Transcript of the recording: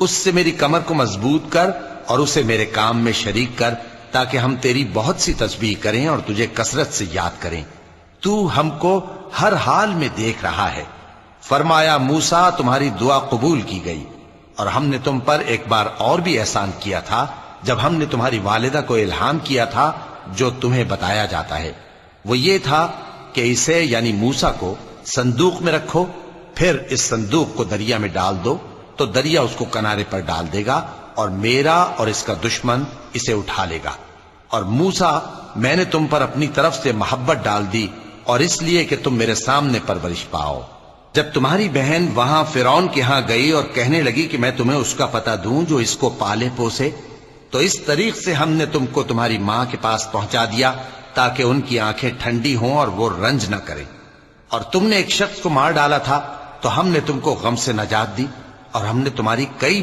اس سے میری کمر کو مضبوط کر اور اسے میرے کام میں شریک کر، تاکہ ہم تیری بہت سی تسبیح کریں اور تجھے کثرت سے یاد کریں۔ تو ہم کو ہر حال میں دیکھ رہا ہے۔ فرمایا موسیٰ تمہاری دعا قبول کی گئی، اور ہم نے تم پر ایک بار اور بھی احسان کیا تھا جب ہم نے تمہاری والدہ کو الہام کیا تھا جو تمہیں بتایا جاتا ہے۔ وہ یہ تھا کہ اسے یعنی موسیٰ کو صندوق میں رکھو، پھر اس صندوق کو دریا میں ڈال دو تو دریا اس کو کنارے پر ڈال دے گا، اور میرا اور اس کا دشمن اسے اٹھا لے گا۔ اور موسیٰ میں نے تم پر اپنی طرف سے محبت ڈال دی، اور اس لیے کہ تم میرے سامنے پرورش پاؤ۔ جب تمہاری بہن وہاں فرعون کے ہاں گئی اور کہنے لگی کہ میں تمہیں اس کا پتہ دوں جو اس کو پالے پوسے، تو اس طریق سے ہم نے تم کو تمہاری ماں کے پاس پہنچا دیا تاکہ ان کی آنکھیں ٹھنڈی ہوں اور وہ رنج نہ کریں۔ اور تم نے ایک شخص کو مار ڈالا تھا تو ہم نے تم کو غم سے نجات دی، اور ہم نے تمہاری کئی